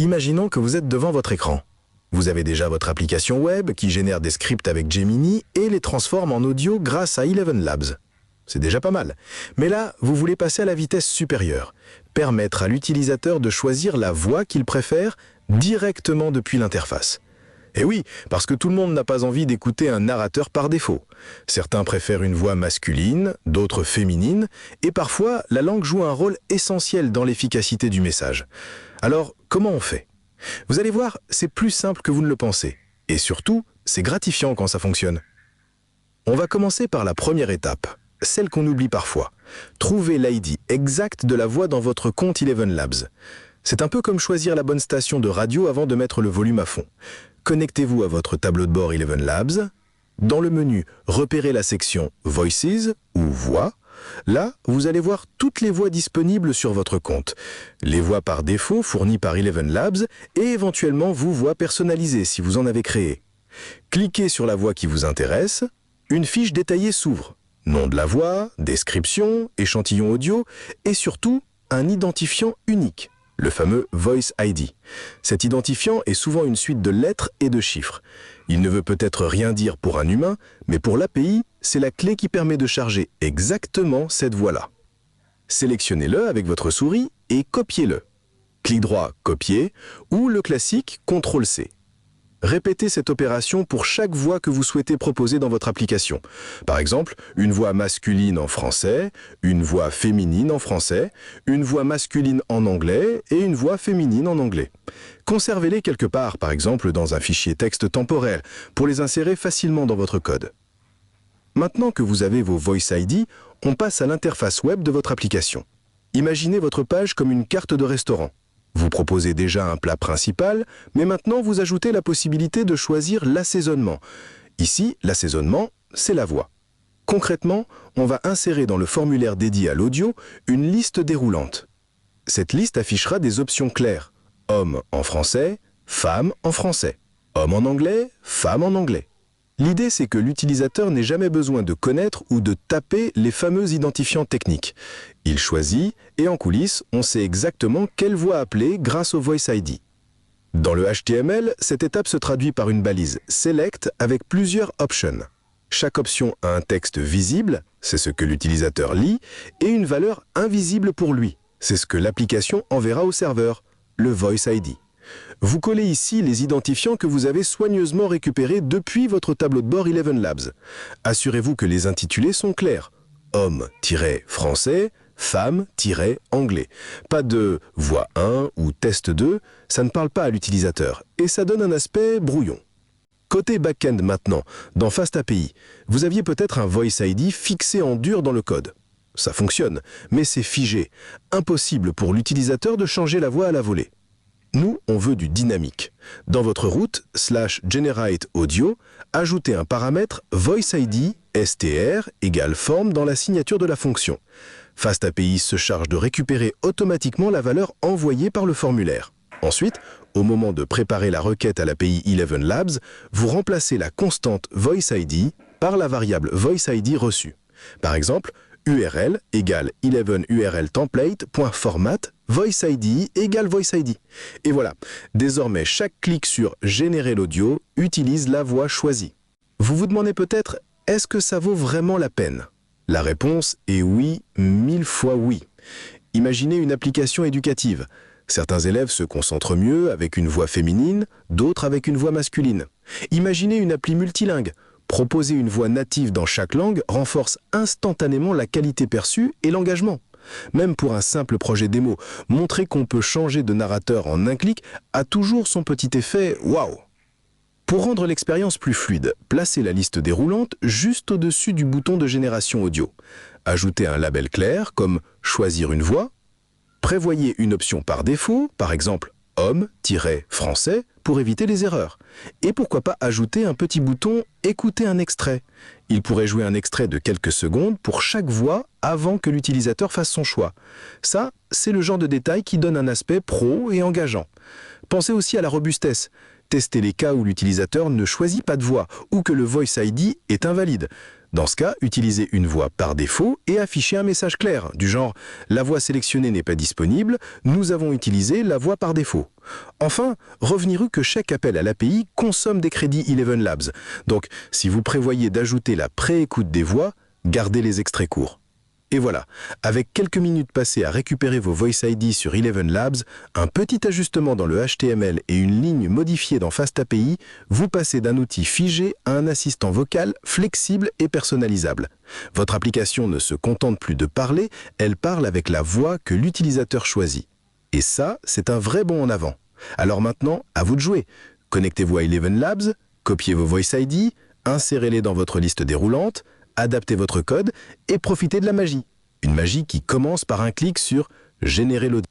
Imaginons que vous êtes devant votre écran. Vous avez déjà votre application web qui génère des scripts avec Gemini et les transforme en audio grâce à Eleven Labs. C'est déjà pas mal. Mais là, vous voulez passer à la vitesse supérieure, permettre à l'utilisateur de choisir la voix qu'il préfère directement depuis l'interface. Et oui, parce que tout le monde n'a pas envie d'écouter un narrateur par défaut. Certains préfèrent une voix masculine, d'autres féminine, et parfois, la langue joue un rôle essentiel dans l'efficacité du message. Alors, comment on fait? Vous allez voir, c'est plus simple que vous ne le pensez. Et surtout, c'est gratifiant quand ça fonctionne. On va commencer par la première étape, celle qu'on oublie parfois. Trouvez l'ID exact de la voix dans votre compte Eleven Labs. C'est un peu comme choisir la bonne station de radio avant de mettre le volume à fond. Connectez-vous à votre tableau de bord Eleven Labs. Dans le menu, repérez la section Voices ou Voix. Là, vous allez voir toutes les voix disponibles sur votre compte. Les voix par défaut fournies par Eleven Labs et éventuellement vos voix personnalisées si vous en avez créé. Cliquez sur la voix qui vous intéresse. Une fiche détaillée s'ouvre. Nom de la voix, description, échantillon audio et surtout un identifiant unique. Le fameux Voice ID. Cet identifiant est souvent une suite de lettres et de chiffres. Il ne veut peut-être rien dire pour un humain, mais pour l'API, c'est la clé qui permet de charger exactement cette voix-là. Sélectionnez-le avec votre souris et copiez-le. Clic droit, copier, ou le classique CTRL-C. Répétez cette opération pour chaque voix que vous souhaitez proposer dans votre application. Par exemple, une voix masculine en français, une voix féminine en français, une voix masculine en anglais et une voix féminine en anglais. Conservez-les quelque part, par exemple dans un fichier texte temporel, pour les insérer facilement dans votre code. Maintenant que vous avez vos Voice ID, on passe à l'interface web de votre application. Imaginez votre page comme une carte de restaurant. Vous proposez déjà un plat principal, mais maintenant vous ajoutez la possibilité de choisir l'assaisonnement. Ici, l'assaisonnement, c'est la voix. Concrètement, on va insérer dans le formulaire dédié à l'audio une liste déroulante. Cette liste affichera des options claires. Homme en français, femme en français. Homme en anglais, femme en anglais. L'idée, c'est que l'utilisateur n'ait jamais besoin de connaître ou de taper les fameux identifiants techniques. Il choisit et en coulisses, on sait exactement quelle voix appeler grâce au Voice ID. Dans le HTML, cette étape se traduit par une balise Select avec plusieurs options. Chaque option a un texte visible, c'est ce que l'utilisateur lit, et une valeur invisible pour lui, c'est ce que l'application enverra au serveur, le Voice ID. Vous collez ici les identifiants que vous avez soigneusement récupérés depuis votre tableau de bord Eleven Labs. Assurez-vous que les intitulés sont clairs. Homme-français, femme-anglais. Pas de voix 1 ou test 2, ça ne parle pas à l'utilisateur et ça donne un aspect brouillon. Côté back-end maintenant, dans FastAPI, vous aviez peut-être un Voice ID fixé en dur dans le code. Ça fonctionne, mais c'est figé. Impossible pour l'utilisateur de changer la voix à la volée. Nous, on veut du dynamique. Dans votre route /generate audio, ajoutez un paramètre Voice ID str égale forme dans la signature de la fonction. FastAPI se charge de récupérer automatiquement la valeur envoyée par le formulaire. Ensuite, au moment de préparer la requête à l'API Eleven Labs, vous remplacez la constante Voice ID par la variable Voice ID reçue. Par exemple, URL égale 11 URL template.format Voice ID égale Voice ID. Et voilà, désormais chaque clic sur Générer l'audio utilise la voix choisie. Vous vous demandez peut-être, est-ce que ça vaut vraiment la peine? La réponse est oui, 1000 fois oui. Imaginez une application éducative. Certains élèves se concentrent mieux avec une voix féminine, d'autres avec une voix masculine. Imaginez une appli multilingue. Proposer une voix native dans chaque langue renforce instantanément la qualité perçue et l'engagement. Même pour un simple projet démo, montrer qu'on peut changer de narrateur en un clic a toujours son petit effet « waouh ». Pour rendre l'expérience plus fluide, placez la liste déroulante juste au-dessus du bouton de génération audio. Ajoutez un label clair comme « choisir une voix ». Prévoyez une option par défaut, par exemple « homme-français » pour éviter les erreurs. Et pourquoi pas ajouter un petit bouton « écouter un extrait ». Il pourrait jouer un extrait de quelques secondes pour chaque voix avant que l'utilisateur fasse son choix. Ça, c'est le genre de détail qui donne un aspect pro et engageant. Pensez aussi à la robustesse. tester les cas où l'utilisateur ne choisit pas de voix ou que le Voice ID est invalide. Dans ce cas, utilisez une voix par défaut et affichez un message clair, du genre « La voix sélectionnée n'est pas disponible, nous avons utilisé la voix par défaut ». Enfin, revenez-vous que chaque appel à l'API consomme des crédits Eleven Labs. Donc, si vous prévoyez d'ajouter la pré-écoute des voix, gardez les extraits courts. Et voilà, avec quelques minutes passées à récupérer vos Voice ID sur Eleven Labs, un petit ajustement dans le HTML et une ligne modifiée dans FastAPI, vous passez d'un outil figé à un assistant vocal flexible et personnalisable. Votre application ne se contente plus de parler, elle parle avec la voix que l'utilisateur choisit. Et ça, c'est un vrai bond en avant. Alors maintenant, à vous de jouer. Connectez-vous à Eleven Labs, copiez vos Voice ID, insérez-les dans votre liste déroulante, adaptez votre code et profitez de la magie. Une magie qui commence par un clic sur « Générer l'audio ».